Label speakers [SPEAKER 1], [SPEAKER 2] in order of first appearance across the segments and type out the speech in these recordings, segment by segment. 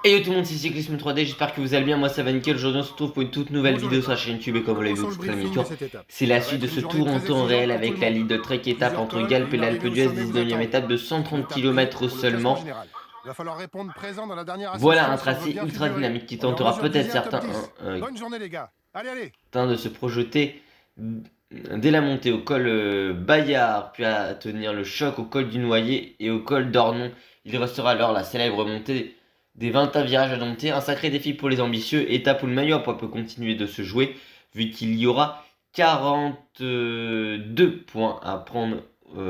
[SPEAKER 1] Et yo tout le monde, c'est Cyclisme 3D, j'espère que vous allez bien, moi ça va nickel. Aujourd'hui on se retrouve pour une toute nouvelle vidéo sur la chaîne YouTube et comme vous l'avez vu, c'est très mini-tour. C'est la suite de ce tour en temps réel avec la Ligue de Trek étape entre Galp et l'Alpe d'Huez, 19ème étape de 130 km seulement. Voilà un tracé ultra dynamique qui tentera peut-être certains de se projeter dès la montée au col Bayard, puis à tenir le choc au col du Noyer et au col d'Ornon. Il restera alors la célèbre montée des 21 virages à dompter, un sacré défi pour les ambitieux, étape où le maillot à poids peut continuer de se jouer, vu qu'il y aura 42 points à prendre.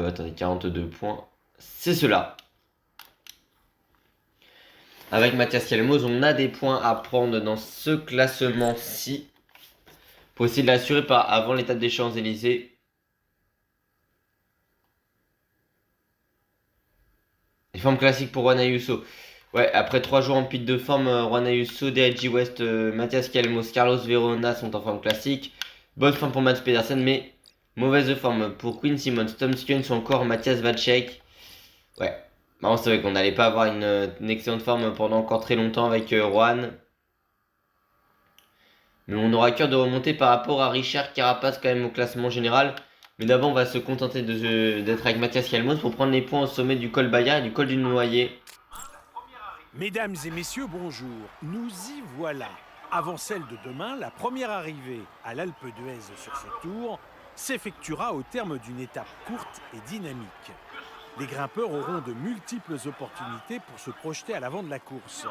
[SPEAKER 1] Attendez, 42 points, c'est cela. Avec Mathias Kelmoz, on a des points à prendre dans ce classement-ci, pour essayer de l'assurer avant l'étape des Champs-Élysées. Les formes classiques pour Juan Ayuso. Ouais, après 3 jours en pic de forme, Juan Ayuso, DHG West, Mathias Kelmoz, Carlos Verona sont en forme classique. Bonne forme pour Mats Pedersen, mais mauvaise forme pour Quinn Simmons, Tom Skujns ou encore Matthias Vacek. Ouais, bon, c'est vrai qu'on n'allait pas avoir une excellente forme pendant encore très longtemps avec Juan. Mais on aura cœur de remonter par rapport à Richard Carapaz quand même au classement général. Mais d'abord on va se contenter d'être avec Mathias Kelmoz pour prendre les points au sommet du col Bayard et du col du Noyer.
[SPEAKER 2] Mesdames et messieurs, bonjour. Nous y voilà. Avant celle de demain, la première arrivée à l'Alpe d'Huez sur ce tour s'effectuera au terme d'une étape courte et dynamique. Les grimpeurs auront de multiples opportunités pour se projeter à l'avant de la course.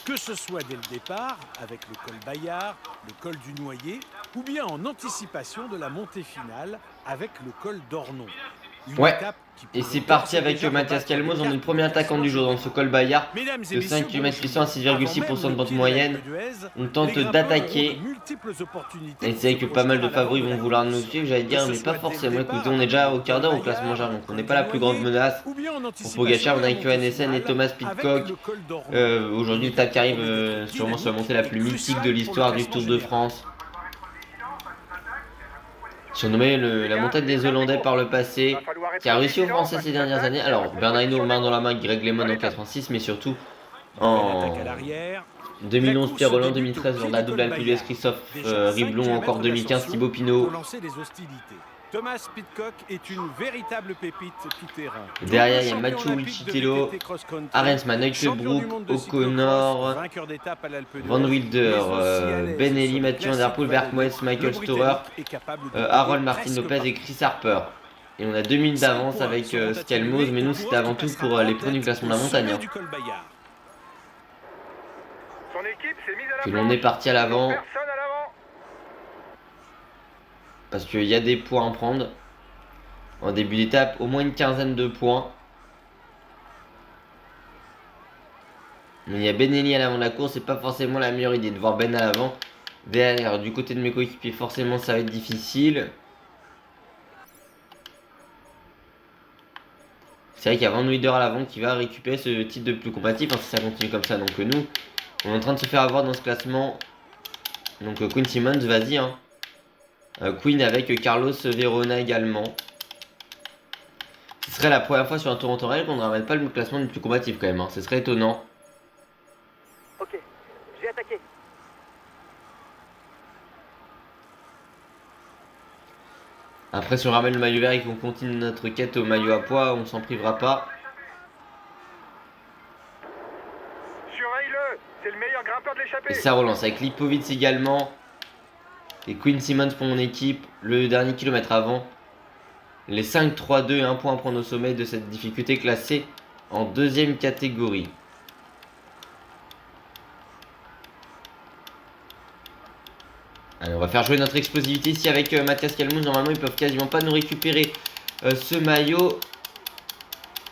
[SPEAKER 2] Que ce soit dès le départ, avec le col Bayard, le col du Noyer, ou bien en anticipation de la montée finale avec le col d'Ornon.
[SPEAKER 1] Ouais, et c'est parti avec Mathias Kelmoz. On est le premier attaquant du jour dans ce col Bayard de 5 km 800 à 6,6% de pente moyenne. On tente d'attaquer. Et c'est vrai que pas mal de favoris vont vouloir nous suivre, j'allais dire, mais pas forcément. Écoutez, on est déjà au quart d'heure au classement général, donc on n'est pas la plus grande menace. Pour Pogacar, on a Johan Essen et Thomas Pidcock. Aujourd'hui, l'étape qui arrive sûrement sur la montée la plus mythique de l'histoire du Tour de France. Surnommé la montagne des Hollandais par le passé, qui a réussi aux Français ces dernières années. Alors, Bernard Hinault main dans la main, Greg LeMond en 86, mais surtout en 2011, Pierre Rolland, 2013, lors de la double Alpe d'Huez, Christophe Riblon, encore 2015, Thibaut Pinot.
[SPEAKER 2] Thomas Pidcock est une véritable pépite tout-terrain.
[SPEAKER 1] Derrière, il y a Mathieu Wicitelo, Arensman, Neuchebroek, O'Connor, Van Wilder, Benelli, Mathieu Van Der Poel, Bergmoes, Michael Storer, Harold Martin Lopez et Chris Harper. Et on a 2 minutes d'avance avec Kelmoz, mais nous c'était avant tout pour les premiers du classement de la montagne. Hein. Puis l'on est parti à l'avant. Parce qu'il y a des points à prendre. En début d'étape, au moins une quinzaine de points. Mais il y a Benelli à l'avant de la course, c'est pas forcément la meilleure idée de voir Ben à l'avant. Derrière, du côté de mes coéquipiers, forcément ça va être difficile. C'est vrai qu'il y a Van Wilder à l'avant qui va récupérer ce titre de plus combatif, hein, si ça continue comme ça. Donc nous, on est en train de se faire avoir dans ce classement. Donc Quinn Simmons, vas-y. Hein. Quinn avec Carlos Verona également. Ce serait la première fois sur un tour en temps réel qu'on ne ramène pas le classement du plus combatif quand même. Hein. Ce serait étonnant.
[SPEAKER 3] Ok, j'ai attaqué.
[SPEAKER 1] Après, si on ramène le maillot vert et qu'on continue notre quête au maillot à poids, on s'en privera pas.
[SPEAKER 3] Surveille-le, c'est le meilleur grimpeur de l'échappée.
[SPEAKER 1] Et ça relance avec Lipovic également. Et Quinn Simmons pour mon équipe. Le dernier kilomètre avant. Les 5-3-2 et 1 point à prendre au sommet de cette difficulté classée en deuxième catégorie. Allez, on va faire jouer notre explosivité ici avec Mathias Kelmoz. Normalement, ils peuvent quasiment pas nous récupérer ce maillot.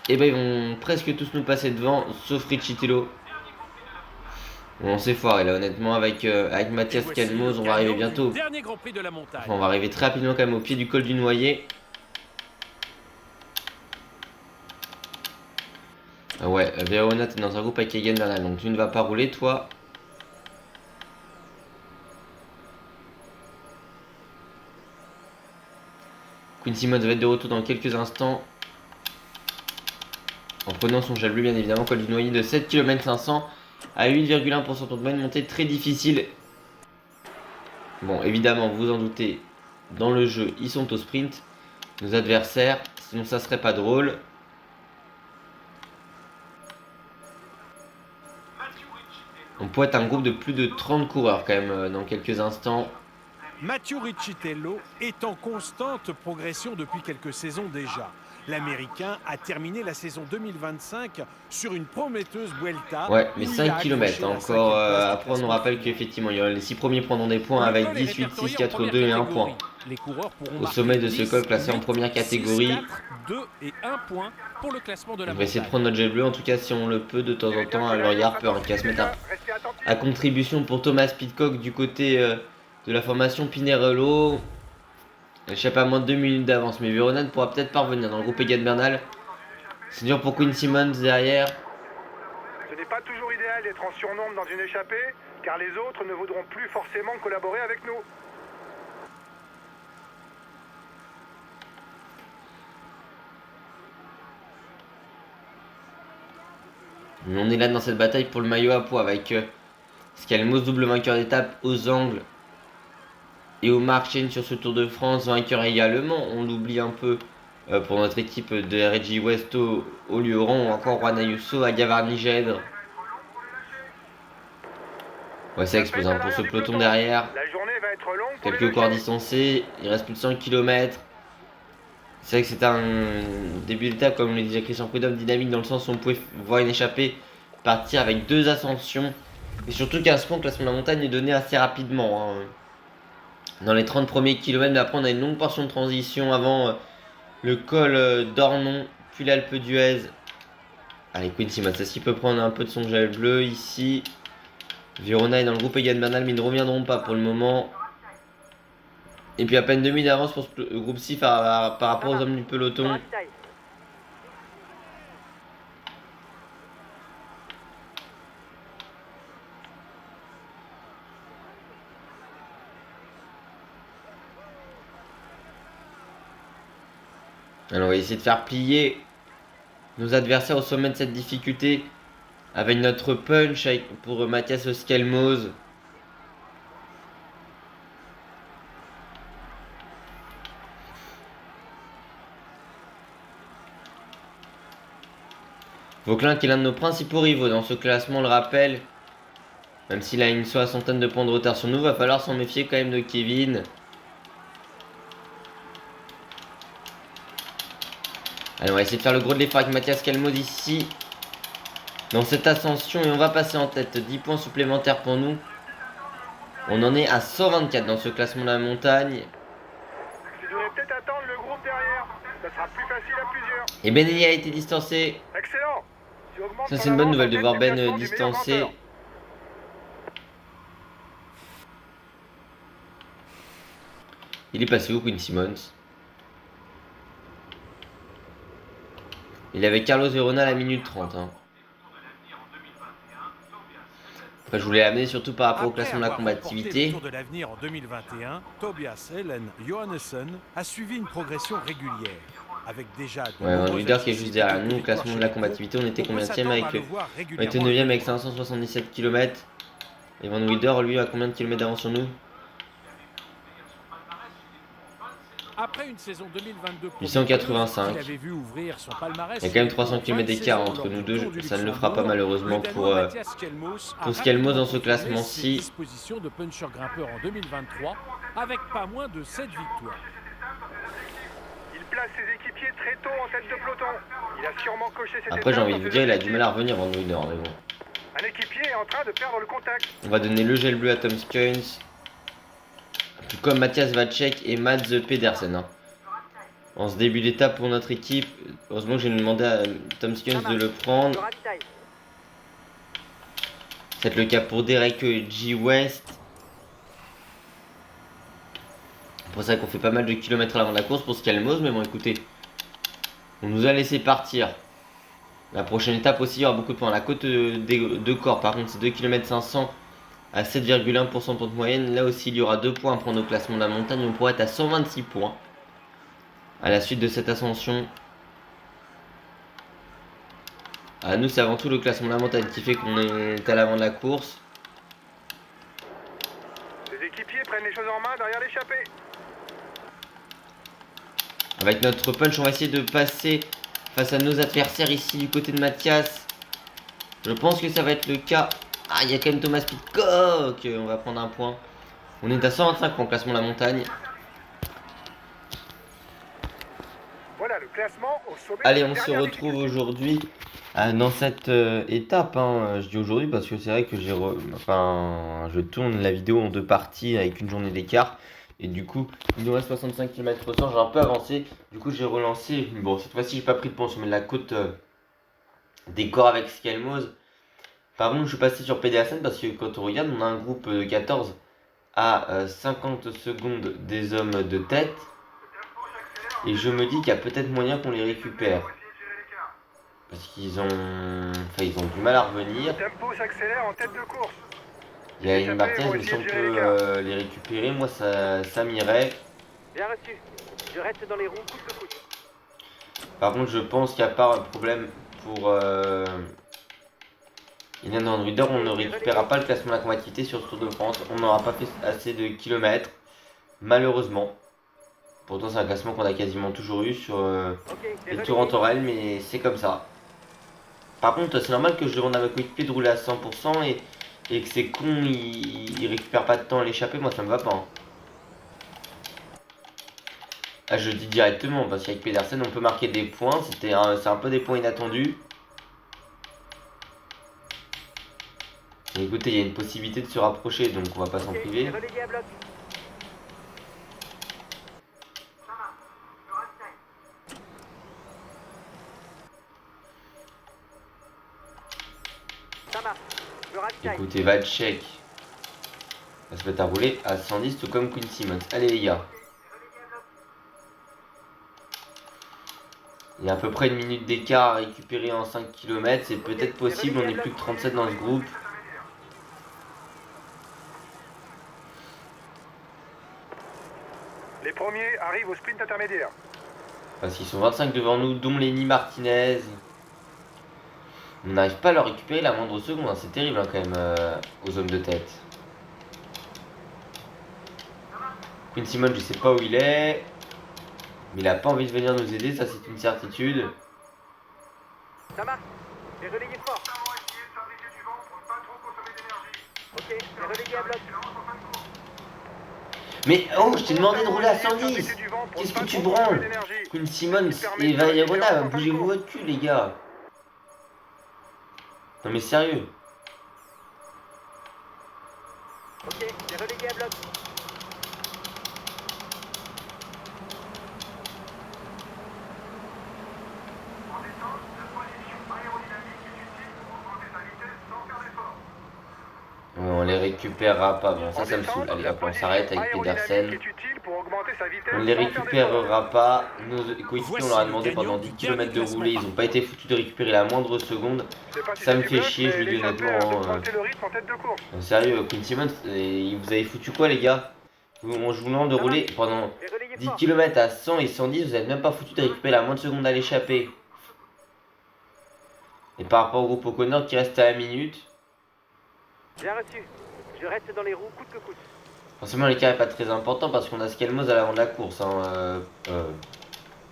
[SPEAKER 1] Et ben, ils vont presque tous nous passer devant, sauf Richitelo. Bon, on s'est foiré là, honnêtement, avec Mathias Kelmoz. On va arriver bientôt. Enfin, on va arriver très rapidement quand même au pied du col du Noyer. Ah ouais, Verona, t'es dans un groupe avec Egan Bernal, donc tu ne vas pas rouler, toi. Quinn Simmons va être de retour dans quelques instants. En prenant son jalou, bien évidemment, col du Noyer de 7 km 500. à 8,1% de moyenne, montée très difficile. Bon, évidemment, vous vous en doutez, dans le jeu, ils sont au sprint, nos adversaires, sinon ça serait pas drôle. On pourrait être un groupe de plus de 30 coureurs quand même dans quelques instants.
[SPEAKER 2] Mathieu Riccitello est en constante progression depuis quelques saisons déjà. L'Américain a terminé la saison 2025 sur une prometteuse Vuelta.
[SPEAKER 1] Ouais, mais 5 km encore. Après, on nous rappelle qu'effectivement, les 6 premiers prendront des points avec 18, 6, 4, 2 et 1 point. Au sommet de ce col classé en première catégorie.
[SPEAKER 4] 2 et 1 point pour le classement de la
[SPEAKER 1] On va essayer de prendre notre jet bleu, en tout cas si on le peut de temps en temps. Alors il y a Harper qui va se mettre à contribution pour Thomas Pidcock du côté de la formation Pinarello. Elle échappe à moins de 2 minutes d'avance, mais Véronade pourra peut-être parvenir dans le groupe Egan Bernal. C'est dur pour Quinn Simmons derrière.
[SPEAKER 3] Ce n'est pas toujours idéal d'être en surnombre dans une échappée, car les autres ne voudront plus forcément collaborer avec nous.
[SPEAKER 1] On est là dans cette bataille pour le maillot à poids avec Skelmos, double vainqueur d'étape aux angles. Et Omar Chen sur ce Tour de France, vainqueur également. On l'oublie un peu pour notre équipe de RG Westo au Lioran, ou encore Juan Ayuso à Gavarnie-Gèdre. Ouais, ça explose pour ce peloton derrière.
[SPEAKER 3] La journée va être longue.
[SPEAKER 1] Quelques corps distancés, il reste plus de 100 km. C'est vrai que c'est un début d'étape, comme le disait Christian Prudhomme, dynamique dans le sens où on pouvait voir une échappée partir avec 2 ascensions. Et surtout qu'un sprint, le classement de la montagne est donné assez rapidement. Dans les 30 premiers kilomètres, mais après on a une longue portion de transition avant le col d'Ornon, puis l'Alpe d'Huez. Allez, Quinn Simmons, est-ce qu'il peut prendre un peu de son gel bleu ici? Verona est dans le groupe Egan Bernal, mais ils ne reviendront pas pour le moment. Et puis à peine 2 minutes d'avance pour ce groupe 6 par rapport aux hommes du peloton. Alors on va essayer de faire plier nos adversaires au sommet de cette difficulté avec notre punch pour Mathias Skelmos. Vauclin qui est l'un de nos principaux rivaux dans ce classement, on le rappelle. Même s'il a une soixantaine de points de retard sur nous, va falloir s'en méfier quand même de Kevin. Allez, on va essayer de faire le gros de l'effort avec Mathias Skelmos ici. Dans cette ascension, et on va passer en tête. 10 points supplémentaires pour nous. On en est à 124 dans ce classement de la montagne.
[SPEAKER 3] Tu devrais peut-être attendre le groupe derrière. Ça sera plus facile à plusieurs.
[SPEAKER 1] Et Benelli a été distancé.
[SPEAKER 3] Excellent.
[SPEAKER 1] Ça c'est une bonne nouvelle de voir Ben distancé. Il est passé où, Quinn Simmons? Il avait Carlos Verona à la minute 30. Après, je voulais l'amener surtout par rapport au classement de la combativité.
[SPEAKER 2] Le Tour de l'avenir en 2021, Tobias Ellen Johannessen a suivi une progression régulière. Avec déjà
[SPEAKER 1] un leader qui est juste derrière nous au classement de la combativité. On était combienième avec on était 9ème avec 577 km. Et Van Wilder, lui, a combien de kilomètres d'avance sur nous?
[SPEAKER 4] Après une saison 2022
[SPEAKER 1] 885. Il y a quand même 300 km d'écart entre nous deux. Ça ne le fera pas malheureusement pour Skelmos dans ce classement-ci.
[SPEAKER 4] Disposition de puncher grimpeur en 2023 avec pas moins de 7 victoires.
[SPEAKER 3] Il place ses équipiers très tôt en tête de peloton. Il a sûrement coché cette
[SPEAKER 1] Après, j'ai envie de vous dire, il a du mal à revenir Van Wilder, mais bon.
[SPEAKER 3] Un équipier est en train de perdre le contact.
[SPEAKER 1] On va donner le gel bleu à Tom Skuns. Tout comme Mathias Vacek et Mads Pedersen. En ce début d'étape pour notre équipe. Heureusement que j'ai demandé à Tom Skuns de le prendre. C'est le cas pour Derek G. West. C'est pour ça qu'on fait pas mal de kilomètres avant la course pour Skelmos. Mais bon, écoutez, on nous a laissé partir. La prochaine étape aussi, il y aura beaucoup de points. La côte de Corps, par contre, c'est 2 km 500 à 7,1% de moyenne. Là aussi, il y aura 2 points à prendre au classement de la montagne. On pourrait être à 126 points à la suite de cette ascension. Ah, nous, c'est avant tout le classement de la montagne qui fait qu'on est à l'avant de la course.
[SPEAKER 3] Les équipiers prennent les choses en main derrière l'échappée.
[SPEAKER 1] Avec notre punch, on va essayer de passer face à nos adversaires ici du côté de Mathias. Je pense que ça va être le cas. Ah, il y a quand même Thomas Pidcock. On va prendre un point. On est à 125 pour le classement de la montagne.
[SPEAKER 3] Voilà le classement au sommet.
[SPEAKER 1] Allez, on se retrouve aujourd'hui dans cette étape. Je dis aujourd'hui parce que c'est vrai que je tourne la vidéo en 2 parties avec une journée d'écart. Et du coup, il nous reste 65 km/h, j'ai un peu avancé. Du coup, j'ai relancé. Bon, cette fois-ci, j'ai pas pris de pont, mais la côte des corps avec Skelmose. Par contre, je suis passé sur PDASN parce que quand on regarde, on a un groupe de 14 à 50 secondes des hommes de tête. Et je me dis qu'il y a peut-être moyen qu'on les récupère. Parce qu'ils ont du mal à revenir.
[SPEAKER 3] Le tempo s'accélère en tête de course.
[SPEAKER 1] Il y a une Martinez, mais si on peut les récupérer, moi ça m'irait.
[SPEAKER 5] Bien reçu. Je reste dans les roues coûte que coûte.
[SPEAKER 1] Par contre, je pense qu'il n'y a pas un problème pour Indian Reader. On ne récupérera pas le classement de la combativité sur ce Tour de France. On n'aura pas fait assez de kilomètres, malheureusement. Pourtant, c'est un classement qu'on a quasiment toujours eu sur les Tours en Torel, mais c'est comme ça. Par contre, c'est normal que je demande à ma coéquipier de rouler à 100% et que c'est con, il récupère pas de temps à l'échapper. Moi, ça me va pas. Ah, je le dis directement parce qu'avec Pedersen, on peut marquer des points. C'est un peu des points inattendus. Et écoutez, il y a une possibilité de se rapprocher, donc on va pas s'en priver. Écoutez, Valchek va se mettre à rouler à 110, tout comme Quinn Simmons. Allez les gars. Il y a à peu près 1 minute d'écart à récupérer en 5 km. C'est peut-être possible, on est plus que 37 dans ce groupe.
[SPEAKER 3] Les premiers arrivent au sprint intermédiaire.
[SPEAKER 1] Parce qu'ils sont 25 devant nous, dont Lenny Martinez. On n'arrive pas à leur récupérer la moindre seconde, c'est terrible quand même aux hommes de tête. Quinn Simmons, je sais pas où il est. Mais il a pas envie de venir nous aider, ça c'est une certitude.
[SPEAKER 5] Ça marche. J'ai relayé fort. Ok, j'ai relayé à bloc.
[SPEAKER 1] Mais oh, je t'ai demandé de rouler à 110. Qu'est-ce que tu branles? Quinn Simmons et Valierona, bougez-vous votre cul les gars. Non mais sérieux.
[SPEAKER 5] Ok, j'ai relayé à bloc.
[SPEAKER 1] On les récupérera pas, bon ça me saoule. Allez hop, on s'arrête avec Pedersen. On ne les récupérera pas. Nos coéquipiers, on leur a demandé pendant 10 km de rouler, ils n'ont pas été foutus de récupérer la moindre seconde. Ça me fait chier, je lui dis honnêtement. Sérieux, Quinn Simmons, vous avez foutu quoi les gars? Je vous demande de rouler pendant 10 km à 100 et 110, vous n'êtes même pas foutu de récupérer la moindre seconde à l'échapper. Et par rapport au groupe O'Connor qui reste à 1 minute.
[SPEAKER 5] Bien reçu. Je reste dans les roues coûte que coûte.
[SPEAKER 1] Forcément l'écart n'est pas très important parce qu'on a Skelmose à l'avant de la course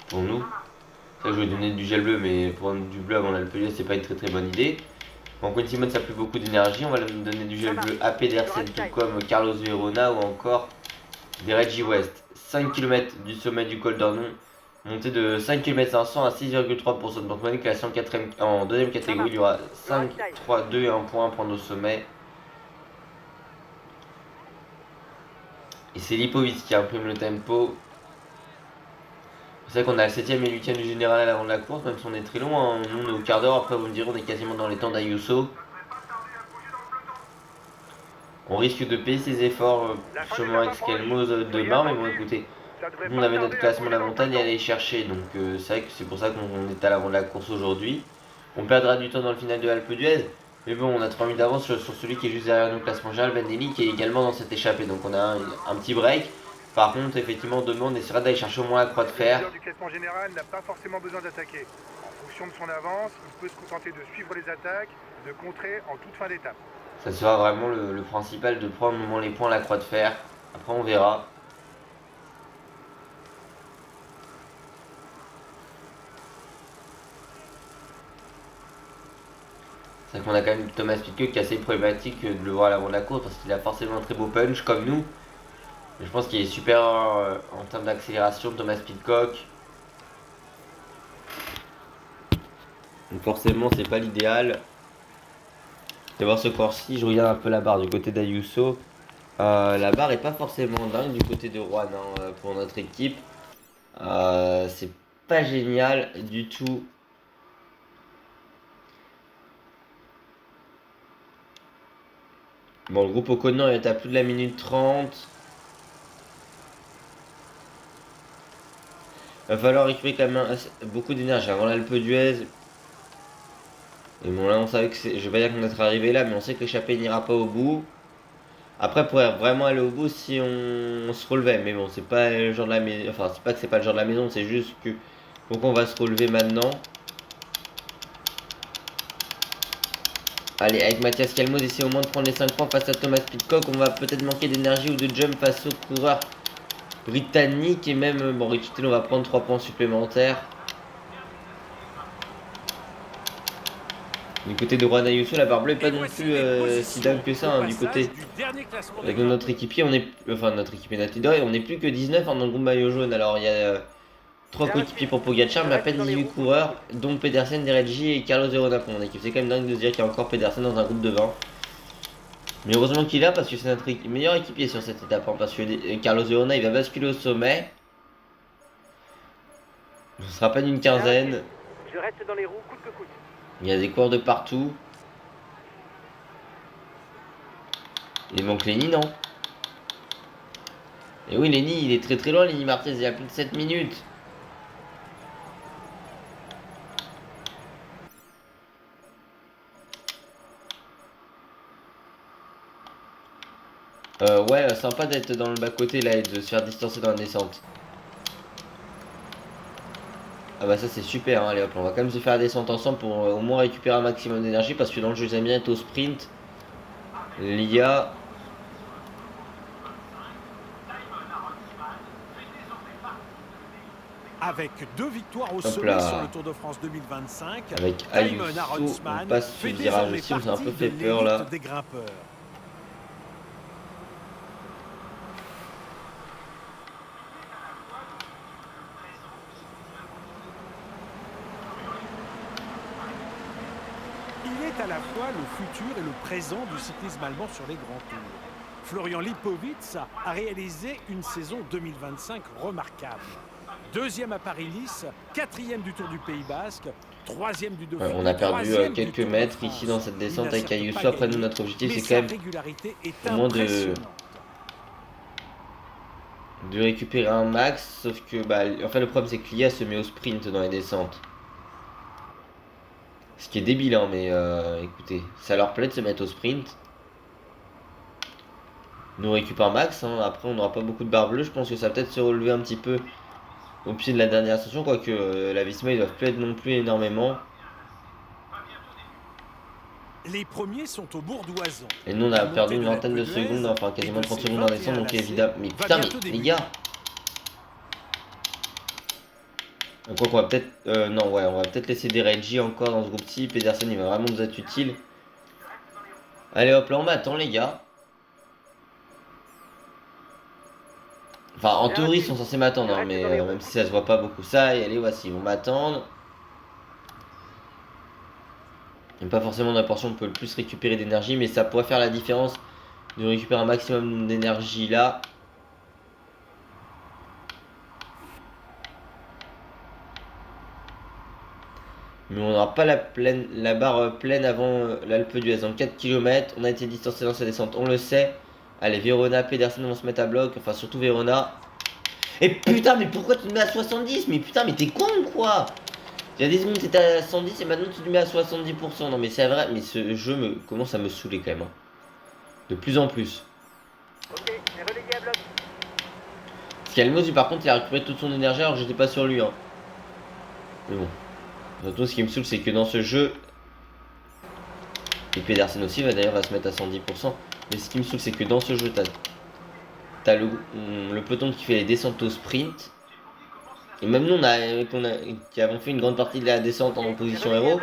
[SPEAKER 1] pour nous. Ça, je vais donner du gel bleu, mais pour du bleu avant l'Alpe d'Huez, c'est pas une très bonne idée. Bon, Quinn Simmons a plus beaucoup d'énergie, on va lui donner du gel bleu à Pedersen, tout comme Carlos Verona ou encore des Reggie West. 5 km du sommet du col d'Ornon, montée de 5 km 500 à 6,3% de Banque classé en deuxième catégorie. Il y aura 5, 3, 2 et 1 point à prendre au sommet. Et c'est Lipovic qui imprime le tempo. C'est vrai qu'on a le 7ème et 8ème du général à l'avant de la course, même si on est très loin. Nous on est au quart d'heure, après vous me direz on est quasiment dans les temps d'Ayuso. On risque de payer ses efforts sûrement avec Skelmose demain, mais bon écoutez, on avait notre classement de la montagne à aller chercher, donc c'est vrai que c'est pour ça qu'on est à l'avant de la course aujourd'hui. On perdra du temps dans le final de l'Alpe d'Huez, mais bon on a 3 minutes d'avance sur celui qui est juste derrière nous, classement général, Benelli, qui est également dans cette échappée, donc on a un petit break. Par contre effectivement demain on essaiera d'aller chercher au moins la croix de fer.
[SPEAKER 3] Le du classement général n'a pas forcément besoin d'attaquer. En fonction de son avance, il peut se contenter de suivre les attaques, de contrer en toute fin d'étape.
[SPEAKER 1] Ça sera vraiment le principal, de prendre au moment les points à la croix de fer. Après on verra. C'est vrai qu'on a quand même Thomas Pitcock qui est assez problématique de le voir à l'avant de la course parce qu'il a forcément un très beau punch comme nous. Mais je pense qu'il est supérieur en termes d'accélération, Thomas Pitcock. Donc forcément c'est pas l'idéal. De voir ce corps-ci, je regarde un peu la barre du côté d'Ayuso. La barre est pas forcément dingue du côté de Juan pour notre équipe. C'est pas génial du tout. Bon, le groupe Oconnor est à plus de la minute 30. Va falloir récupérer quand même beaucoup d'énergie avant l'Alpe d'Huez. Et bon, là on savait que je vais pas dire qu'on est arrivé là, mais on sait que l'échappée n'ira pas au bout. Après, pour vraiment aller au bout, si on se relevait, mais bon, c'est pas le genre de la maison. Enfin, c'est pas que c'est pas le genre de la maison, c'est juste que donc on va se relever maintenant. Allez, avec Mathias Calmos, essayer au moins de prendre les 5 points face à Thomas Pitcock. On va peut-être manquer d'énergie ou de jump face au coureur britannique. Et même, bon, Richtel, on va prendre 3 points supplémentaires. Du côté de Juan Ayuso, la barre bleue n'est pas non plus si dingue que ça, hein, du côté. Avec notre équipier, on est. Enfin, notre équipier Natidor, on n'est plus que 19 dans le groupe maillot jaune. Alors, il y a 3 coéquipiers pour Pogacar, mais à peine 18 coureurs, dont Pedersen, Dereggi et Carlos Verona pour mon équipe. C'est quand même dingue de se dire qu'il y a encore Pedersen dans un groupe de 20. Mais heureusement qu'il est là parce que c'est notre meilleur équipier sur cette étape. Hein, parce que Carlos Verona, il va basculer au sommet. Ce sera pas d'une quinzaine.
[SPEAKER 5] Je reste dans les roues coûte que coûte.
[SPEAKER 1] Il y a des coureurs de partout. Il manque Lenny, non? Et oui, Lenny, il est très très loin, Lenny Marquez, il y a plus de 7 minutes. Ouais, sympa d'être dans le bas-côté là et de se faire distancer dans la descente. Ah bah ça c'est super, hein. Allez hop, on va quand même se faire la descente ensemble pour au moins récupérer un maximum d'énergie parce que dans le jeu j'aime bien être au sprint. L'IA.
[SPEAKER 2] Avec 2 victoires au sommet sur le Tour de France 2025,
[SPEAKER 1] avec Ayuso, on passe ce virage aussi, on s'est un peu fait peur là.
[SPEAKER 2] Des grimpeurs. Il est à la fois le futur et le présent du cyclisme allemand sur les grands tours. Florian Lipowitz a réalisé une saison 2025 remarquable. 2e à Paris-Nice, 4e du Tour du Pays Basque, 3e du Dauphiné.
[SPEAKER 1] On a perdu quelques mètres ici dans cette descente avec Ayuso. Après nous, notre objectif c'est quand même au moins de récupérer un max. Sauf que bah, enfin le problème c'est que l'IA se met au sprint dans les descentes. Ce qui est débile, hein, mais écoutez, ça leur plaît de se mettre au sprint. Nous récupère max, hein. Après on n'aura pas beaucoup de barre bleue. Je pense que ça va peut-être se relever un petit peu au pied de la dernière ascension, quoique la Visma ils doivent plus être non plus énormément.
[SPEAKER 2] Les premiers sont au Bourdoisan.
[SPEAKER 1] Et nous on a perdu une vingtaine de secondes, enfin quasiment 30 secondes en descente, donc évidemment. Mais putain, mais les gars! Quoi qu'on va peut-être. Non, ouais, on va peut-être laisser des Reggie encore dans ce groupe-ci. Pedersen il va vraiment nous être utile. Allez hop, là on m'attend les gars. Enfin, en théorie, ils sont censés m'attendre, hein, mais même si ça se voit pas beaucoup ça, et allez, voici, ils vont m'attendre. Il n'y a pas forcément la portion où on peut le plus récupérer d'énergie, mais ça pourrait faire la différence de récupérer un maximum d'énergie là. Mais on n'aura pas la barre pleine avant l'Alpe d'Huez. En 4 km, on a été distancé dans sa descente, on le sait. Allez, Verona, Pedersen vont se mettre à bloc, enfin surtout Verona. Et putain, mais pourquoi tu te mets à 70? Mais putain, mais t'es con ou quoi? Il y a des secondes t'étais à 110 et maintenant tu te mets à 70%. Non mais c'est vrai, mais ce jeu commence à me saouler quand même. Hein. De plus en plus.
[SPEAKER 5] Ok, relayé à bloc.
[SPEAKER 1] Scalmosi par contre il a récupéré toute son énergie alors que j'étais pas sur lui. Hein. Mais bon. Surtout ce qui me saoule c'est que dans ce jeu, et Pedersen aussi d'ailleurs va se mettre à 110%, mais ce qui me saoule c'est que dans ce jeu t'as le peloton qui fait les descentes au sprint, et même nous qui avons fait une grande partie de la descente en position héros,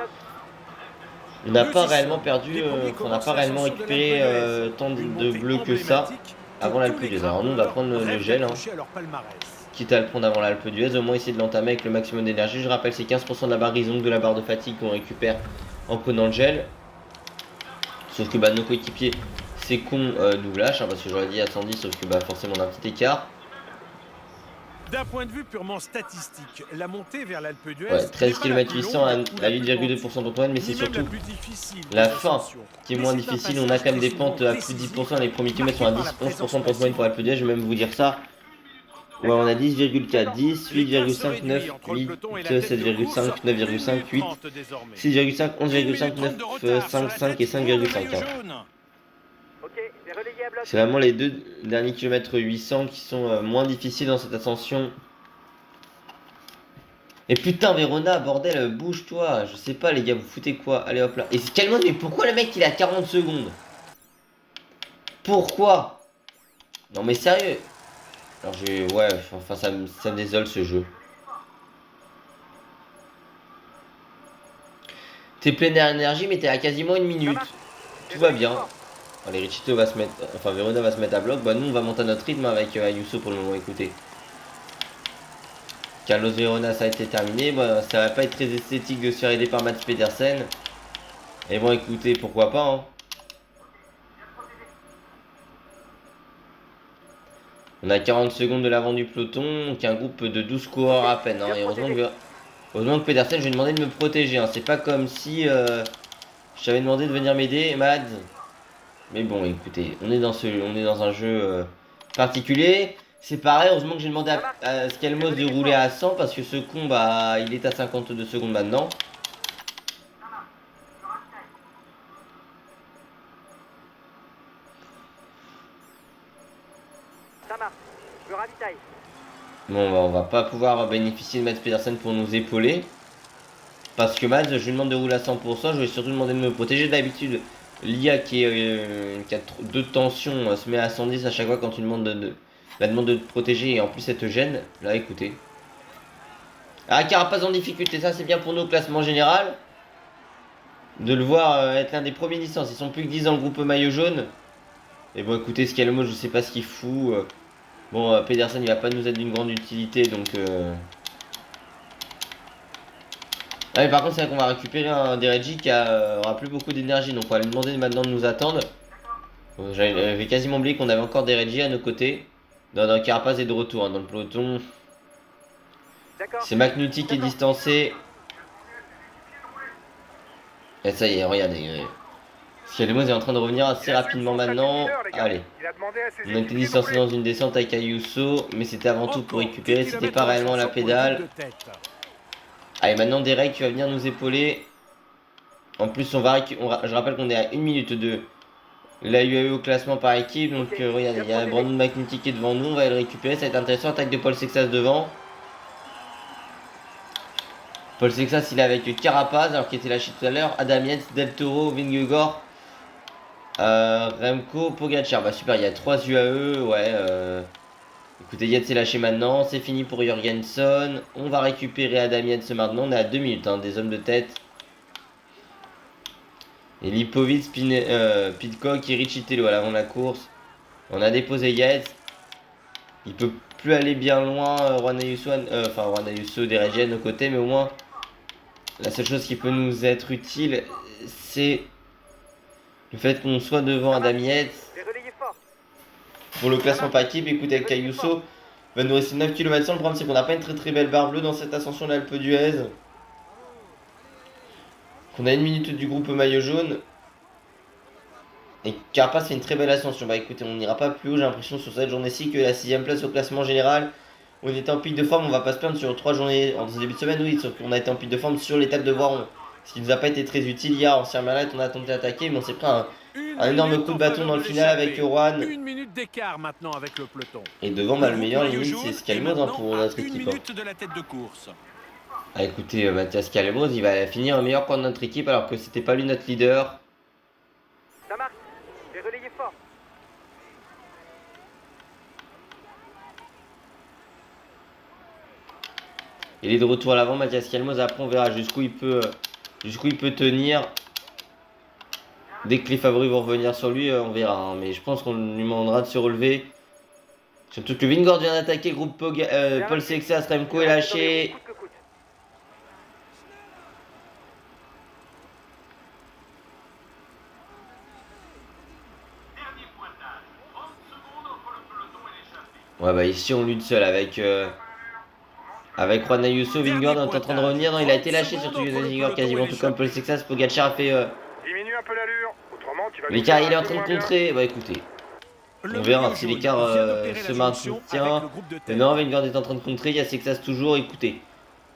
[SPEAKER 1] on n'a pas réellement perdu, on n'a pas réellement récupéré tant de bleus que ça avant l'Alpe d'Huez. Alors nous on va prendre le gel, hein. Quitte à le prendre avant l'Alpe d'Huez, au moins essayer de l'entamer avec le maximum d'énergie. Je rappelle, c'est 15% de la barre horizon de la barre de fatigue qu'on récupère en prenant le gel. Sauf que nos coéquipiers, c'est con, nous lâchent, hein, parce que j'aurais dit à 110, sauf que forcément on a un petit écart.
[SPEAKER 2] D'un point de vue purement statistique, la montée vers l'Alpe d'Huez,
[SPEAKER 1] ouais, 13 km 800 à 8,2% de pointe, mais c'est surtout la fin qui est moins difficile. On a quand même des pentes à plus de 10%, les premiers kilomètres sont à 10-11% de pente moyenne pour l'Alpe d'Huez, je vais même vous dire ça. Ouais, on a 10,4, 10, 8,5, 9, 8, 7,5, 9,5, 8, 6,5, 11,5, 9, 5, 5 et 5,5. Hein. C'est vraiment les deux derniers kilomètres 800 qui sont moins difficiles dans cette ascension. Et putain, Verona, bordel, bouge-toi. Je sais pas, les gars, vous foutez quoi? Allez hop là. Et calme-toi, mais pourquoi le mec il est à 40 secondes? Pourquoi? Non, mais sérieux. Alors, ouais, enfin, ça me désole ce jeu. T'es plein d'énergie, mais t'es à quasiment une minute. Tout va bien. Allez, Richito va se mettre, enfin Verona va se mettre à bloc. Nous on va monter à notre rythme avec Ayuso pour le moment. Écoutez, Carlos Verona, ça a été terminé. Ça va pas être très esthétique de se faire aider par Mats Pedersen. Et bon, écoutez, pourquoi pas, hein. On a 40 secondes de l'avant du peloton, donc un groupe de 12 coureurs à peine, hein. Et heureusement que Pedersen, je lui ai demandé de me protéger, hein. C'est pas comme si je t'avais demandé de venir m'aider, Mads. Mais bon, écoutez, on est dans un jeu particulier. C'est pareil, heureusement que j'ai demandé à Skelmos de rouler à 100 parce que ce con, il est à 52 secondes maintenant.
[SPEAKER 5] Ça marche, je ravitaille.
[SPEAKER 1] Bon, on va pas pouvoir bénéficier de Mats Pedersen pour nous épauler. Parce que Mads, je lui demande de rouler à 100%, je vais surtout demander de me protéger. D'habitude, l'IA qui a 2 tensions se met à 110 à chaque fois quand tu demandes la demande de te protéger et en plus elle te gêne. Là, écoutez. Ah, Carapaz en difficulté, ça c'est bien pour nous au classement général. De le voir être l'un des premiers licences. Ils sont plus que 10 dans le groupe maillot jaune. Et bon, écoutez, Skelmo, je sais pas ce qu'il fout. Bon, Pedersen il va pas nous être d'une grande utilité donc. Ah, mais par contre, c'est vrai qu'on va récupérer un Dereji qui aura plus beaucoup d'énergie. Donc, on va lui demander maintenant de nous attendre. J'avais quasiment oublié qu'on avait encore Dereji à nos côtés. Non, Carapaz est de retour dans le peloton. C'est McNulty qui est distancé. Et ça y est, regardez. Skelmos est en train de revenir assez rapidement maintenant. Allez. On a été distancé dans une descente avec Ayuso. Mais c'était avant tout pour récupérer. C'était pas réellement la pédale. Allez, maintenant Derek qui va venir nous épauler. En plus, je rappelle qu'on est à 1 minute de la UAE au classement par équipe. Donc, regardez, il y a Brandon McNulty qui est devant nous. On va le récupérer. Ça va être intéressant. Attaque de Paul Sexas devant. Paul Sexas, il est avec Carapaz, alors qu'il était lâché tout à l'heure. Adam Yates, Del Toro, Vingegaard, Remco, Pogacar. Super, il y a 3 UAE. Ouais, écoutez, Yates est lâché maintenant. C'est fini pour Jorgensen. On va récupérer Adam Yates maintenant. On est à 2 minutes, hein, des hommes de tête. Et Lipovic, Pidcock et Richitello à l'avant de la course. On a déposé Yates. Il peut plus aller bien loin. Juan Ayuso, Dereji à nos côtés, mais au moins la seule chose qui peut nous être utile, c'est le fait qu'on soit devant Adam Yates. Pour le classement par équipe, écoutez, avec Ayuso, va nous rester 9 km. Le problème, c'est qu'on n'a pas une très belle barre bleue dans cette ascension de l'Alpe d'Huez. On a 1 minute du groupe maillot jaune. Et Carapaz fait une très belle ascension. Écoutez, on n'ira pas plus haut, j'ai l'impression sur cette journée-ci que la 6ème place au classement général. On était en pic de forme, on va pas se plaindre sur 3 journées en ce début de semaine, oui, sauf qu'on a été en pic de forme sur l'étape de Voiron. Ce qui nous a pas été très utile hier en Sierre-Malade, on a tenté d'attaquer, mais on s'est pris un énorme coup de bâton dans le final avec Juan.
[SPEAKER 2] 1 minute d'écart maintenant avec le peloton.
[SPEAKER 1] Et devant, le meilleur limite, c'est Skelmos pour notre équipe.
[SPEAKER 2] De la tête de course.
[SPEAKER 1] Ah, écoutez, Mathias Calmos, il va finir meilleur point de notre équipe alors que c'était pas lui notre leader.
[SPEAKER 5] Ça marche. J'ai relayé fort.
[SPEAKER 1] Il est de retour à l'avant, Mathias Calmos. Après, on verra jusqu'où il peut tenir. Dès que les favoris vont revenir sur lui, on verra. Hein. Mais je pense qu'on lui demandera de se relever. Surtout que Vingord vient d'attaquer. Le groupe Paul Sexas, Remco est lâché.
[SPEAKER 5] Coûte que coûte.
[SPEAKER 1] Ouais, bah ici, on lutte seul avec Juan Ayuso. Vingord est en train de revenir. Non, il a été lâché, surtout Jonas Vingord, quasiment tout comme Paul Sexas. Pogacar a fait.
[SPEAKER 3] Diminue un peu l'allure, autrement tu vas nous
[SPEAKER 1] L'écart,
[SPEAKER 3] faire
[SPEAKER 1] il est
[SPEAKER 3] un
[SPEAKER 1] en
[SPEAKER 3] peu
[SPEAKER 1] train de
[SPEAKER 3] moins bien.
[SPEAKER 1] contrer. Bah écoutez.
[SPEAKER 2] Le
[SPEAKER 1] On verra
[SPEAKER 2] maillot
[SPEAKER 1] si
[SPEAKER 2] jaune
[SPEAKER 1] l'écart
[SPEAKER 2] vient d'opérer
[SPEAKER 1] se
[SPEAKER 2] la jonction
[SPEAKER 1] maintient.
[SPEAKER 2] avec le groupe de tête.
[SPEAKER 1] Non, Vingord est en train de contrer. Il y a Sexas toujours. Écoutez,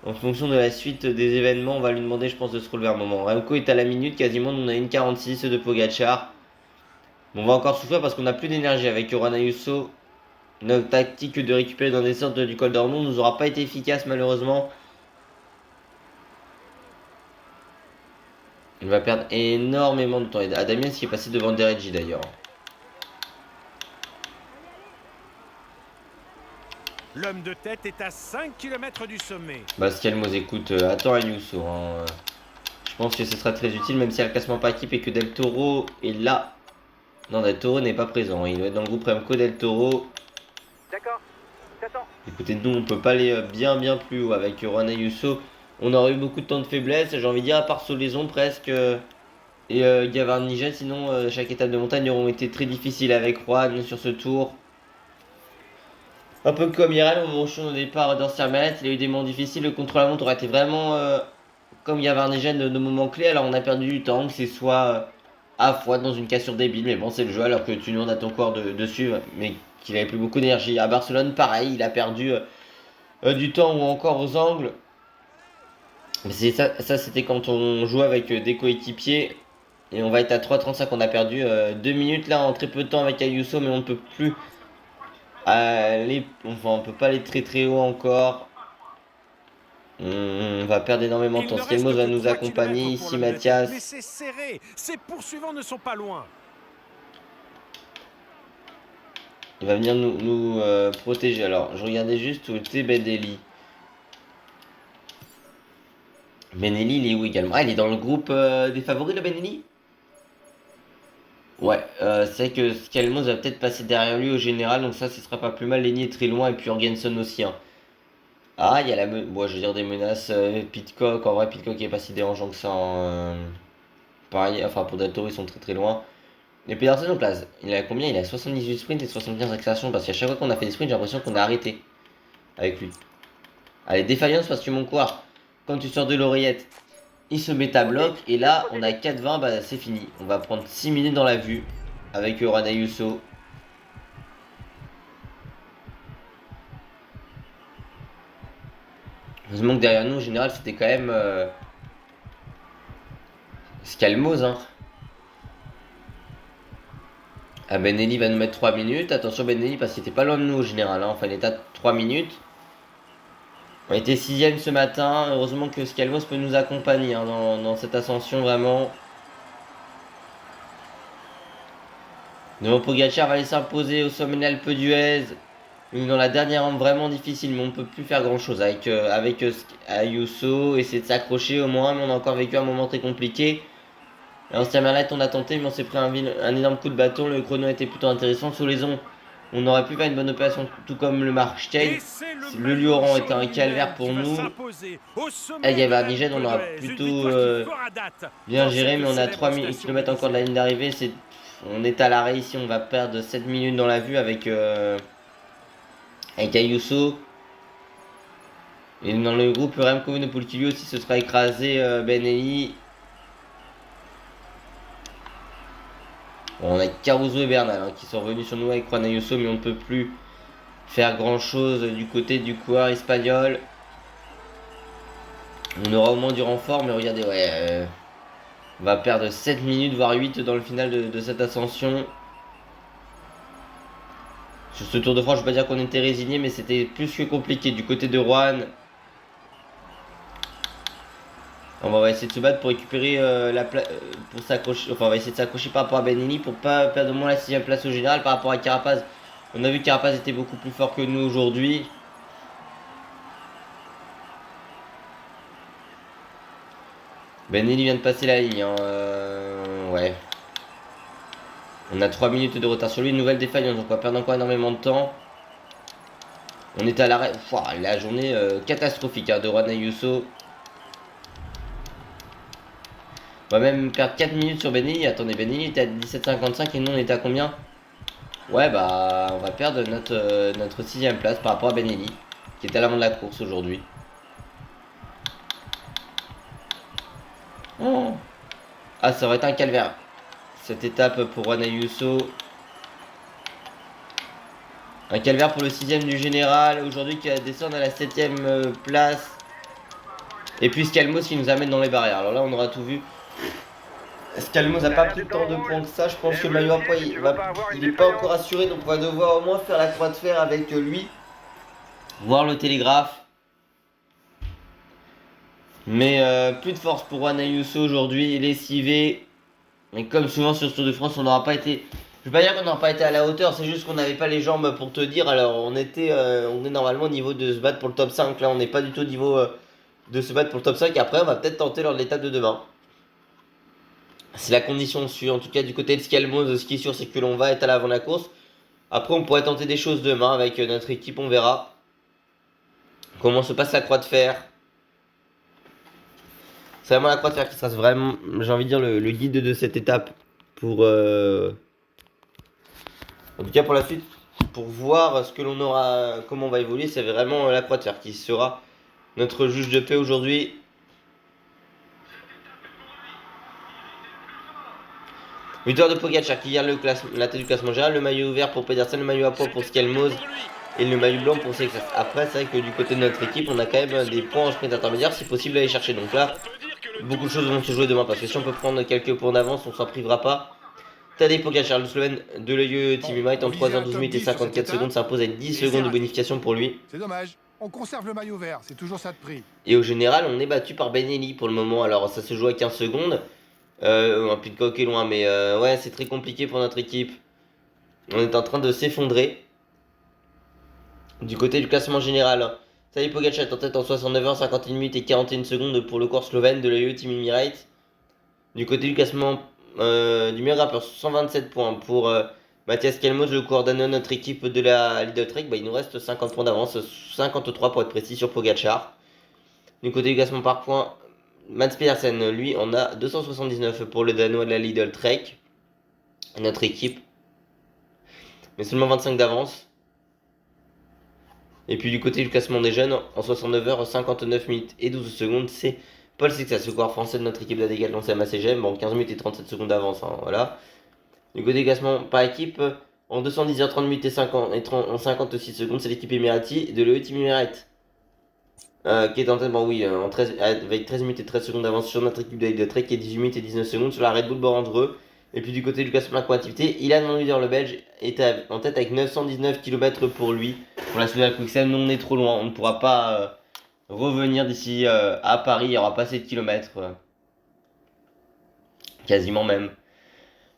[SPEAKER 1] en fonction de la suite des événements, on va lui demander, je pense, de se relever un moment. Remco est à la minute quasiment. On a une 46 de Pogacar. Bon, on va encore souffrir parce qu'on n'a plus d'énergie avec Juan Ayuso. Notre tactique de récupérer dans des sortes du col d'Ornon nous aura pas été efficace malheureusement. On va perdre énormément de temps. Et Adamiens qui est passé devant Dereggi d'ailleurs.
[SPEAKER 2] L'homme de tête est à 5 km du sommet.
[SPEAKER 1] Basquialmos écoute, attends Ayuso. Hein. Je pense que ce sera très utile même si elle le classement par équipe et que Del Toro est là. Non, Del Toro n'est pas présent. Il doit être dans le groupe Remco Del Toro.
[SPEAKER 5] D'accord. T'attends.
[SPEAKER 1] Écoutez, nous on peut pas aller bien plus haut avec Juan Ayuso. On aurait eu beaucoup de temps de faiblesse, j'ai envie de dire, à part Solaison presque. Et Gavarni, sinon chaque étape de montagne auront été très difficiles avec Juan sur ce tour. Un peu comme Irel au moment au départ d'Ancien Mètre, il a eu des moments difficiles, le contre-la-montre aurait été vraiment comme Gavarni de moments clés, alors on a perdu du temps, que c'est soit à fois dans une cassure débile, mais bon c'est le jeu alors que tu demandes à ton corps de suivre, mais qu'il avait plus beaucoup d'énergie. À Barcelone, pareil, il a perdu du temps ou encore aux angles. Mais ça c'était quand on jouait avec des coéquipiers. Et on va être à 3,35. On a perdu 2 minutes là en très peu de temps avec Ayuso. Mais on ne peut plus aller. Enfin, on peut pas aller très haut encore. On va perdre énormément de temps. Skelmos va nous accompagner ici, Mathias.
[SPEAKER 2] Mais c'est serré. Ses poursuivants ne sont pas loin.
[SPEAKER 1] Il va venir nous protéger. Alors, je regardais juste où était Benelli. Benelli, il est où également? Ah, il est dans le groupe des favoris, le Benelli? Ouais, c'est vrai que Skelmos va peut-être passer derrière lui au général, donc ça, ce sera pas plus mal. Lenny est très loin, et puis Jorgensen aussi. Hein. Ah, il y a la bon, je veux dire des menaces. Pitcock, en vrai, Pitcock est pas si dérangeant que ça. Hein. Pareil, enfin, pour Del Toro, ils sont très loin. Et Pedersen en place, il a combien? Il a 78 sprints et 75 accélérations, parce qu'à chaque fois qu'on a fait des sprints, j'ai l'impression qu'on a arrêté avec lui. Allez, défaillance parce que mon coureur, quand tu sors de l'oreillette, il se met à bloc. Et là, on a 4,20, bah c'est fini. On va prendre 6 minutes dans la vue avec Juan Ayuso. Heureusement que derrière nous, en général, c'était quand même Skelmos. Hein. Ah, Benelli va nous mettre 3 minutes. Attention, Benelli, parce qu'il était pas loin de nous, au général. Hein. Enfin, il était à 3 minutes. On était 6ème ce matin. Heureusement que Skelmos peut nous accompagner hein, dans cette ascension, vraiment. Devant Pogacar va aller s'imposer au sommet de l'Alpe d'Huez. Dans la dernière rampe vraiment difficile, mais on ne peut plus faire grand chose avec Ayuso. Essayer de s'accrocher au moins, mais on a encore vécu un moment très compliqué. L'ancien Merlet, on a tenté, mais on s'est pris un énorme coup de bâton. Le chrono était plutôt intéressant. Solaison, on aurait pu faire une bonne opération, tout comme le Markstein. Le Lioran était un calvaire pour nous. Et Gavarni, on aura plutôt bien géré, mais on a 3 km encore de la ligne d'arrivée. On est à l'arrêt ici, on va perdre 7 minutes dans la vue avec Ayuso. Et dans le groupe Remco Evenepoel lui aussi se sera écrasé Benelli. Bon, on a Caruso et Bernal hein, qui sont revenus sur nous avec Juan Ayuso, mais on ne peut plus faire grand chose du côté du coureur espagnol. On aura au moins du renfort, mais regardez, ouais, on va perdre 7 minutes, voire 8 dans le final de cette ascension. Sur ce Tour de France, je ne vais pas dire qu'on était résigné, mais c'était plus que compliqué. Du côté de Juan, On va essayer de se battre pour récupérer pour s'accrocher. Enfin, on va essayer de s'accrocher par rapport à Benelli pour pas perdre au moins la 6ème place au général par rapport à Carapaz. On a vu que Carapaz était beaucoup plus fort que nous aujourd'hui. Benelli vient de passer la ligne. Hein. Ouais. On a 3 minutes de retard sur lui. Une nouvelle défaillance. Donc on va perdre encore énormément de temps. On est à l'arrêt. La journée catastrophique hein, de Juan Ayuso. On va même perdre 4 minutes sur Benelli. Attendez, Benelli était à 17,55 et nous on était à combien? Ouais, bah on va perdre notre 6ème place par rapport à Benelli, qui est à l'avant de la course aujourd'hui. Oh. Ah, ça aurait été un calvaire. Cette étape pour Juan Ayuso. Un calvaire pour le 6ème du général, aujourd'hui qui va descendre à la 7ème place. Et puis Scalmos qui nous amène dans les barrières. Alors là, on aura tout vu. Scalmos n'a pas pris tant de points que ça. Je pense que le maillot à poids, il n'est pas encore assuré. Donc on va devoir au moins faire la croix de fer avec lui. Voir le télégraphe. Mais plus de force pour Juan Ayuso aujourd'hui. Lessivé. Et comme souvent sur ce Tour de France, on n'aura pas été... Je veux pas dire qu'on n'aura pas été à la hauteur, c'est juste qu'on n'avait pas les jambes pour te dire. Alors on est normalement au niveau de se battre pour le top 5. Là on n'est pas du tout au niveau de se battre pour le top 5. Après on va peut-être tenter lors de l'étape de demain. C'est la condition sûre. En tout cas du côté de Scalmos, ce qui est sûr c'est que l'on va être à l'avant de la course. Après on pourrait tenter des choses demain avec notre équipe, on verra. Comment se passe la croix de fer. C'est vraiment la croix de fer qui sera vraiment, j'ai envie de dire, le guide de cette étape. Pour... En tout cas pour la suite, pour voir ce que l'on aura, comment on va évoluer, c'est vraiment la croix de fer qui sera notre juge de paix aujourd'hui. Victoire de Pogacar qui garde la tête du classement général, le maillot ouvert pour Pedersen, le maillot à poids pour Scalmos et le maillot blanc pour Sexas. Après c'est vrai que du côté de notre équipe, on a quand même des points en sprint intermédiaire si possible à aller chercher. Donc là, beaucoup de choses vont se jouer demain parce que si on peut prendre quelques points d'avance, on s'en privera pas. Tadej Pogacar, le Slovène de l'EIE Team Emirates en 3h12 minutes et 54 secondes s'impose avec 10 secondes de bonification pour lui.
[SPEAKER 6] C'est dommage, on conserve le maillot vert, c'est toujours ça de prix.
[SPEAKER 1] Et au général, on est battu par Benelli pour le moment. Alors ça se joue à 15 secondes. Un puits de coq est loin, mais ouais, c'est très compliqué pour notre équipe. On est en train de s'effondrer. Du côté du classement général, Tadej Pogacar est en tête en 69h, 51 minutes et 41 secondes pour le corps slovène de l'EIE Team Emirates. Du côté du classement du meilleur grimpeur, 127 points pour Mathias Scalmos, le coordonnateur de notre équipe de la Lidl Trek. Bah, il nous reste 50 points d'avance, 53 pour être précis sur Pogacar. Du côté du classement par points, Mats Pedersen, lui, on a 279 pour le Danois de la Lidl Trek, notre équipe, mais seulement 25 d'avance. Et puis du côté du classement des jeunes, en 69h, 59 minutes et 12 secondes, c'est Paul Sexas, le coureur français de notre équipe d'ADG lancé à MACGM, bon 15 minutes et 37 secondes d'avance, hein, voilà. Du côté du classement par équipe, en 210h30 minutes et 56 secondes, c'est l'équipe Emirati de l'EE Team Emirates. Qui est en tête, bon oui, avec 13 minutes et 13 secondes d'avance sur notre équipe de Trek et 18 minutes et 19 secondes sur la Red Bull Borandreux. Et puis du côté du classement de la activité, Ilan Van Luder, le Belge, est en tête avec 919 km pour lui. Pour la suite de la Quickstep, nous on est trop loin, on ne pourra pas revenir d'ici à Paris, il n'y aura pas assez de kilomètres. Quasiment même.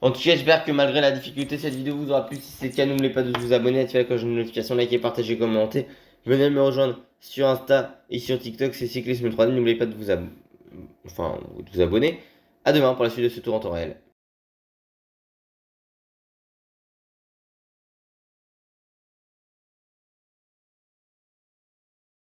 [SPEAKER 1] En tout cas, j'espère que malgré la difficulté, cette vidéo vous aura plu. Si c'est le cas, n'oubliez pas de vous abonner, activer la cloche de notification, liker, partager, commenter. Venez me rejoindre sur Insta et sur TikTok, c'est Cyclisme 3D. N'oubliez pas de vous abonner. A demain pour la suite de ce tour en temps réel.